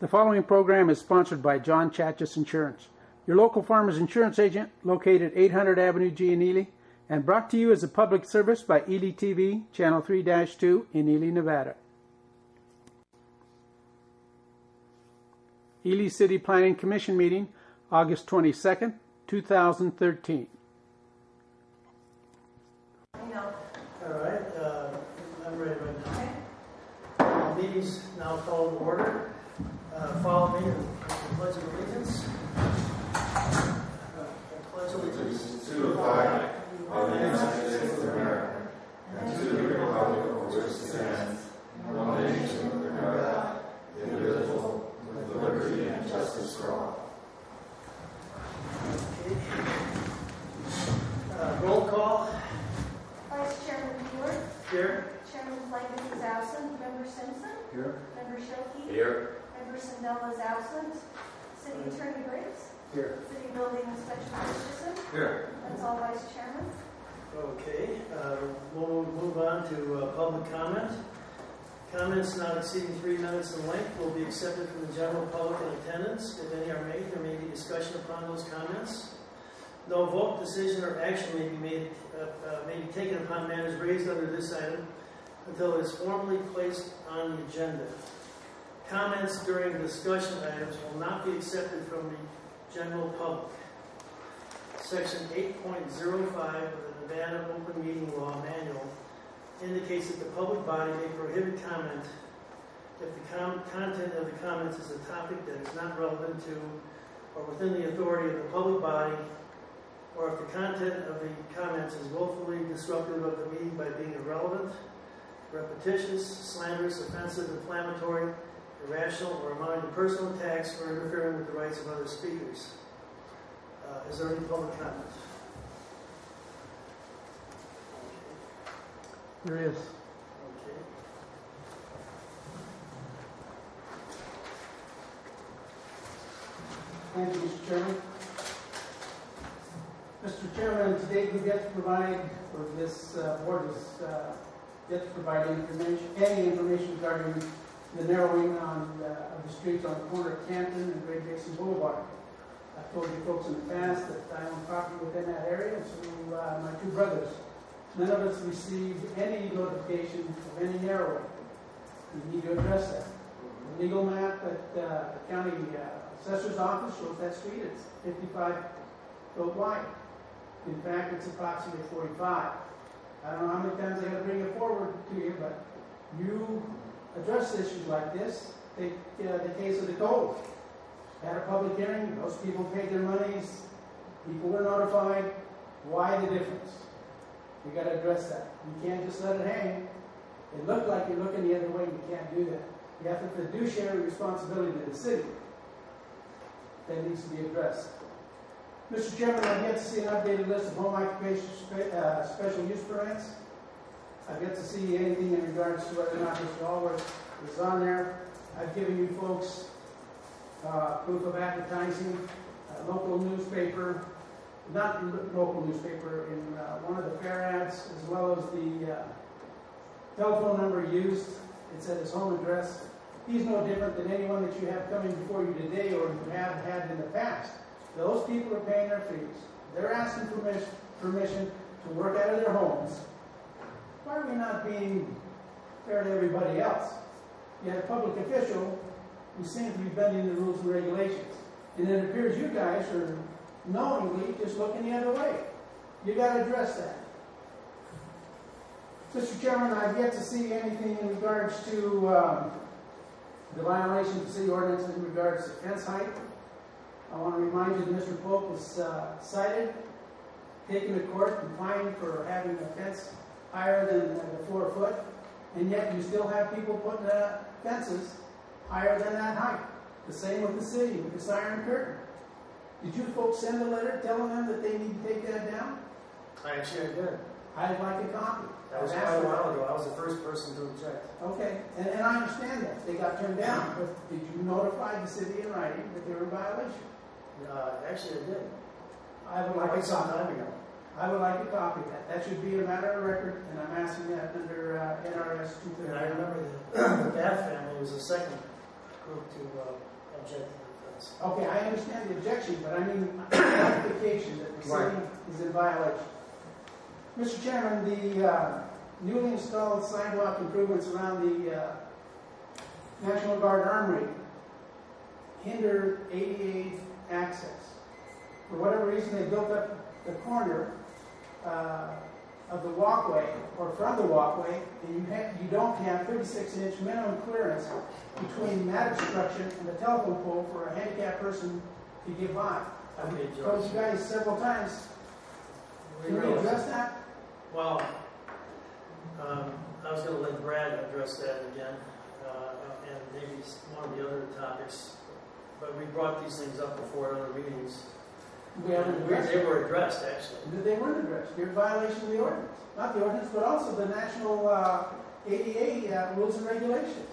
The following program is sponsored by John Chachis Insurance, your local farmers insurance agent located 800 Avenue G in Ely, and brought to you as a public service by Ely TV, Channel 3-2 in Ely, Nevada. Ely City Planning Commission meeting, August 22nd, 2013. All right, I'm ready right now. Meeting's now called to order. Follow me in the Pledge of Allegiance. Pledge allegiance to the flag of the United States of America and to the republic for which it stands, one nation under God, indivisible, with liberty and justice for all. Roll call. Vice Chairman Bueller. Here. Chairman Flanagan is absent. Member Simpson. Here. Member Schilke. Here. Member Sindel is absent. City Attorney Briggs. Here. City Building Inspector Christensen. Here. That's all, Vice Chairman. Okay, we'll move on to public comment. Comments not exceeding 3 minutes in length will be accepted from the general public in attendance. If any are made, there may be discussion upon those comments. No vote, decision, or action may be taken upon matters raised under this item until it is formally placed on the agenda. Comments during discussion items will not be accepted from the general public. Section 8.05 of the Nevada Open Meeting Law Manual indicates that the public body may prohibit comment if the content of the comments is a topic that is not relevant to or within the authority of the public body, or if the content of the comments is willfully disruptive of the meeting by being irrelevant, repetitious, slanderous, offensive, inflammatory, irrational, or amounting to personal attacks or interfering with the rights of other speakers. Is there any public comment? There is. Okay. Thank you, Mr. Chairman. Mr. Chairman, today we get to provide, or this board is get to provide any information regarding the narrowing of the streets on the corner of Canton and Great Basin Boulevard. I've told you folks in the past that I own property within that area, and so my two brothers. None of us received any notification of any narrowing. We need to address that. The legal map at the county assessor's office shows that street is 55 foot wide. In fact, it's approximately 45. I don't know how many times I got to bring it forward to you, but you address issues like this. Take the case of the toll. Had a public hearing. Those people paid their monies. People were notified. Why the difference? You got to address that. You can't just let it hang. It looked like you're looking the other way. You can't do that. You have to fiduciary responsibility to the city. That needs to be addressed. Mr. Chairman, I've yet to see an updated list of home occupation special use permits. I've yet to see anything in regards to whether or not Mr. Allworth is on there. I've given you folks proof of advertising, local newspaper, not local newspaper, in one of the fair ads, as well as the telephone number used. It's at his home address. He's no different than anyone that you have coming before you today or you have had in the past. Those people are paying their fees. They're asking permission to work out of their homes. Why are we not being fair to everybody else? You had a public official who seems to be bending the rules and regulations. And it appears you guys are knowingly just looking the other way. You got to address that. Mr. Chairman, I've yet to see anything in regards to the violation of the city ordinance in regards to fence height. I want to remind you that Mr. Polk was cited, taken to court, and fined for having a fence higher than the 4 foot, and yet you still have people putting fences higher than that height. The same with the city, with this iron curtain. Did you folks send a letter telling them that they need to take that down? Actually, I did. I'd like a copy. That was quite a while ago. I was the first person to object. Okay, and I understand that. They got turned down, but did you notify the city in writing that they were in violation? Actually, I did. I would like Quite a some copy. time ago. I would like a copy of that. That should be a matter of record, and I'm asking that under NRS 239. And I remember the Bath family was the second group to object to the fence. Okay, I understand the objection, but I mean, notification that the city is in violation. Mr. Chairman, the newly installed sidewalk improvements around the National Guard Armory hinder ADA access. For whatever reason, they built up the corner of the walkway, or from the walkway, and you don't have 36-inch minimum clearance between that obstruction and the telephone pole for a handicapped person to get by. I've Okay, told George. you guys several times. Can we address that? Well, I was going to let Brad address that again, and maybe one of the other topics, but we brought these things up before at other meetings. We haven't addressed They it. were addressed, actually. They weren't addressed. You're in violation of the ordinance. Not the ordinance, but also the national ADA rules and regulations.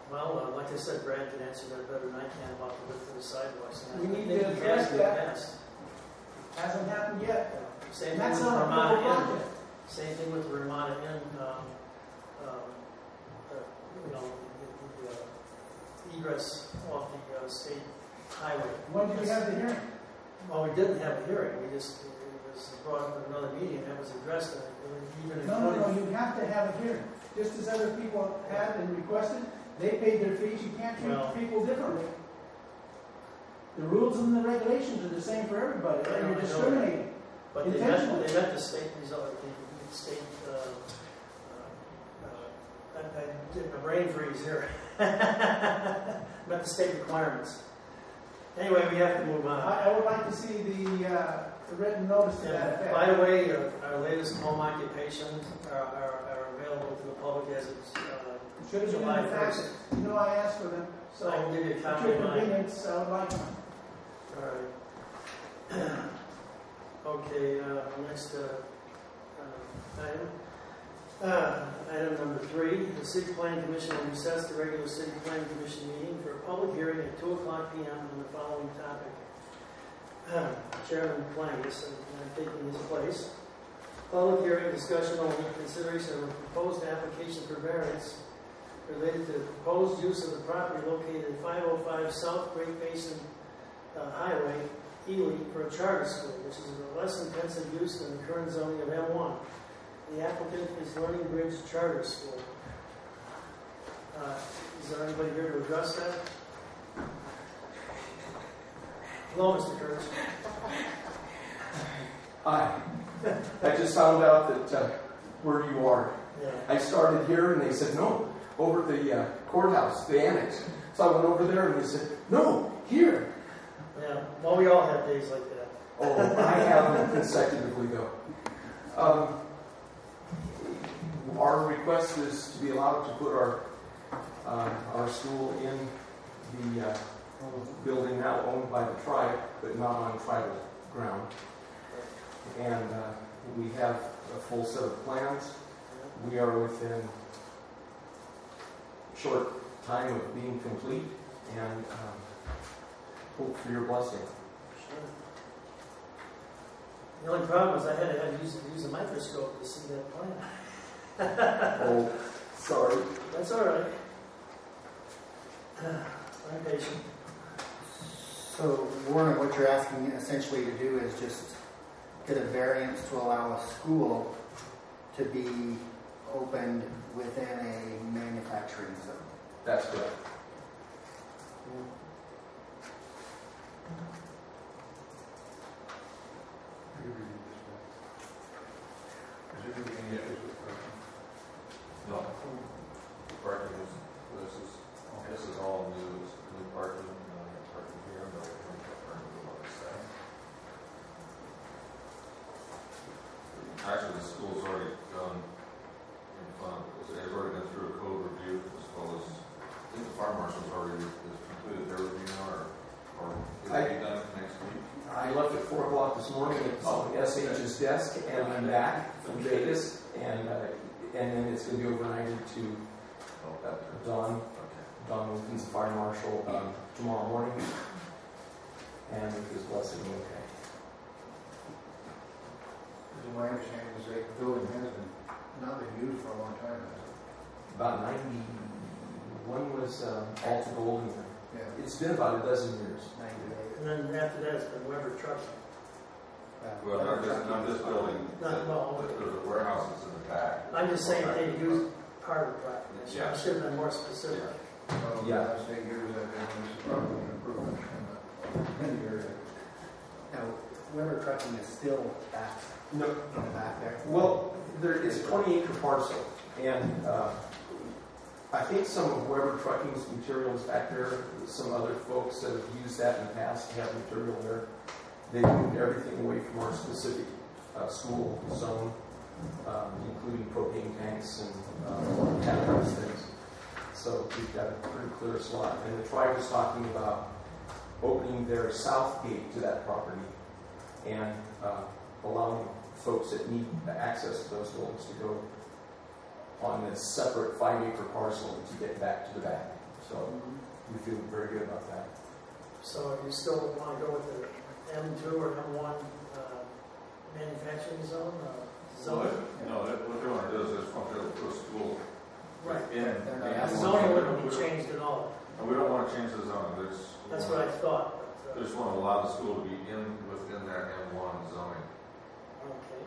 Well, like I said, Brad can answer that better than I can about the width of the sidewalks. And We I need think to he address has in the that. past. Hasn't happened yet. Same And thing that's with not a Ramada local Inn. project. Same thing with the Ramada Inn, the egress off the state highway. When did you have the hearing? Well, we didn't have a hearing. It was brought up at another meeting, and that was addressed, and even No, you have to have a hearing. Just as other people had and requested, they paid their fees. You can't treat Well- people differently. The rules and the regulations are the same for everybody, I know, and I you're know. discriminating. But Intentionally. they met the state result, the state, I did a brain freeze here. Met the state requirements. Anyway, we have to move on. I would like to see the written notice to that And effect. by the way, our latest home occupations are available to the public as it's Should have been in July the fax. 1st. You know I asked for them, so I can give you a at copy your of mine. convenience, I would like them. All right. Okay, next item. Item number 3, the City Planning Commission will recess the regular City Planning Commission meeting for a public hearing at 2:00 p.m. on the following topic. Chairman Plangus, and I'm taking his place. Public hearing discussion only, consideration of a proposed application for variance related to the proposed use of the property located at 505 South Great Basin Highway, Ely, for a charter school, which is a less intensive use than the current zoning of M1. The applicant is Learning Bridge Charter School. Is there anybody here to address that? Hello, Mr. Kurtz. Hi. I just found out that where you are. Yeah. I started here and they said, no, over at the courthouse, the annex. So I went over there and they said, no, here. Yeah. Well, we all have days like that. Oh, I have them consecutively though. Our request is to be allowed to put our school in the building now owned by the tribe, but not on tribal ground. And we have a full set of plans. We are within short time of being complete, and hope for your blessing. Sure. The only problem is I had to use a microscope to see that plan. Oh, sorry. That's all right. I'm patient. So, Warren, what you're asking essentially to do is just get a variance to allow a school to be opened within a manufacturing zone. That's correct. No. Parking this is all new parking, parking here, no parking on the other side. Actually, the school's already done in front, it's already been through a code review as well as, I think the fire marshal's already completed their review now, or will it be done next week? I left at 4 o'clock this morning. It's on SH's desk, and I'm back from Vegas, and then it's going to be overnighted to Don Wilkins, the fire marshal, tomorrow morning, and with his blessing, okay. My understanding is that the building has not been used for a long time. About One was Alta Golden. Yeah. It's been about a dozen years. 90 days. And then after that, it's been Weber Trucking. Well, not this building, Not, well, there's a warehouses in the back. I'm just saying they use part of the property. I Yeah. should have been more specific. Well, Yeah. last 8 years, I've been, this is probably an improvement in the area. Now, Weber Trucking is still back No, in the back there. well, there is a 20-acre parcel, and I think some of Weber Trucking's materials back there, some other folks that have used that in the past have material there. They moved everything away from our specific school zone, including propane tanks and those things. So we've got a pretty clear slot. And the tribe was talking about opening their south gate to that property and allowing folks that need access to those buildings to go on this separate 5-acre parcel to get back to the back. So we feel very good about that. So you still want to go with the M2 or M1 manufacturing zone? No, what they want to do is they just want to put a school Right. in. They're not and asking Zoning wouldn't be changed at all. And we don't want to change the zone. That's what I thought. They just want to allow the school to be within that M1 zoning. Okay.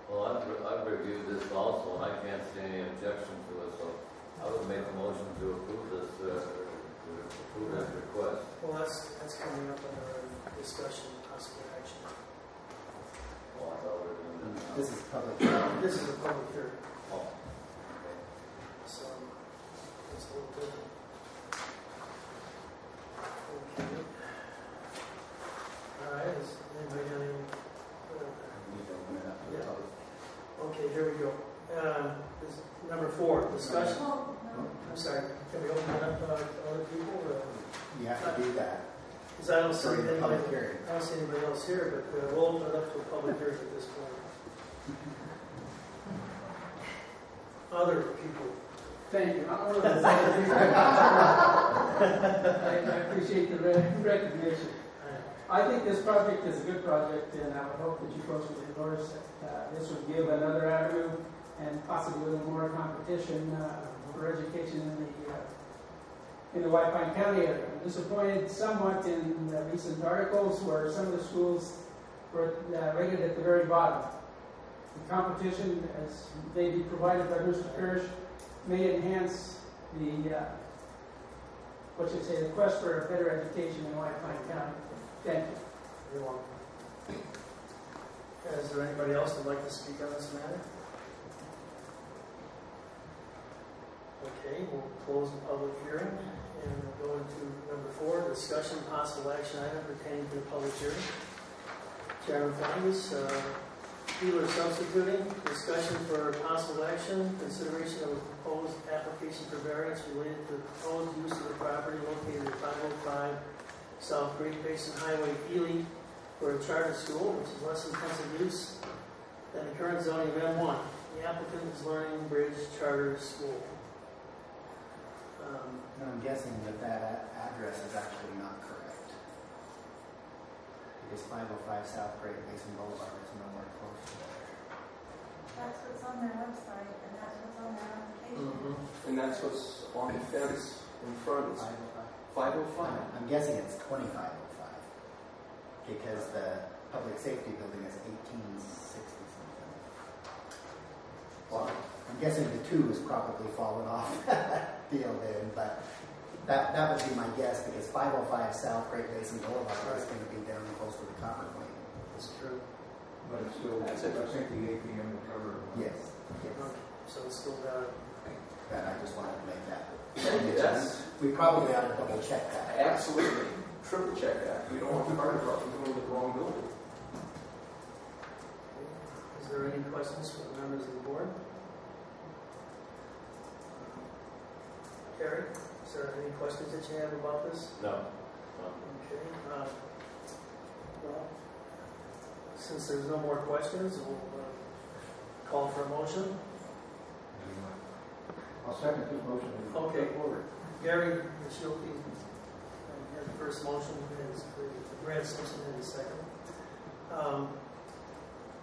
Well, I've reviewed this also, and I can't see any objection to it, so I would make a motion to approve this request. Well, that's coming up in our discussion, possible action. Well, I thought we were doing that. This is public hearing. This is a public hearing, Oh, okay. so it's a little different. Okay. All right, is anybody got any? You don't have to Yeah. talk. Okay, here we go. This, number 4, discussion. Well, no. I'm sorry, can we open it up to other people? You have to do that Because I don't see during the anybody, public hearing. I don't see anybody else here, but we'll open it up to a public hearing at this point. Other people. Thank you. I'm one of those other people. I appreciate the recognition. I think this project is a good project, and I would hope that you folks would endorse it. This would give another avenue and possibly a little more competition for education in the White Pine County area. I'm disappointed somewhat in the recent articles where some of the schools were rated at the very bottom. The competition, as may be provided by Mr. Parrish, may enhance the the quest for a better education in White Pine County. Thank you. You're welcome. Is there anybody else that'd like to speak on this matter? Okay, we'll close the public hearing and we'll go into number 4, discussion possible action item pertaining to the public hearing. Chairman Flangus, dealer substituting, discussion for possible action, consideration of a proposed application for variance related to the proposed use of the property located at 505 South Great Basin Highway, Ely, for a charter school, which is less intensive use than the current zoning of M1. The applicant is Learning Bridge Charter School. And I'm guessing that that address is actually not correct. Because 505 South Great Basin Boulevard is nowhere close to there. That's what's on their website, and that's what's on their application. And that's what's on the fence in front. It's 505. I'm guessing it's 2505 because the public safety building is 1860 something. Well, I'm guessing the 2 has probably fallen off deal then, but that would be my guess because 505 South Great Basin Boulevard is going to be down close to the Copper Point. That's true. But it's still, I think the APM will cover it. Yes, yes. So it's still got And I just wanted to make that. Yes. We probably ought to double check that. Absolutely. Triple check that. We don't want the fire department going to the wrong building. Is there any questions from the members of the board? Terry, is there any questions that you have about this? No. Okay. Well, since there's no more questions, we'll call for a motion. I'll second this motion. Okay. Gary Schilke had the first motion, and Brad Simpson had the second.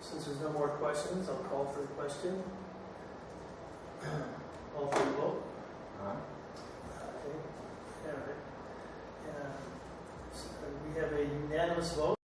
Since there's no more questions, I'll call for the question. Call for the vote. Aye. Okay. unanimous vote.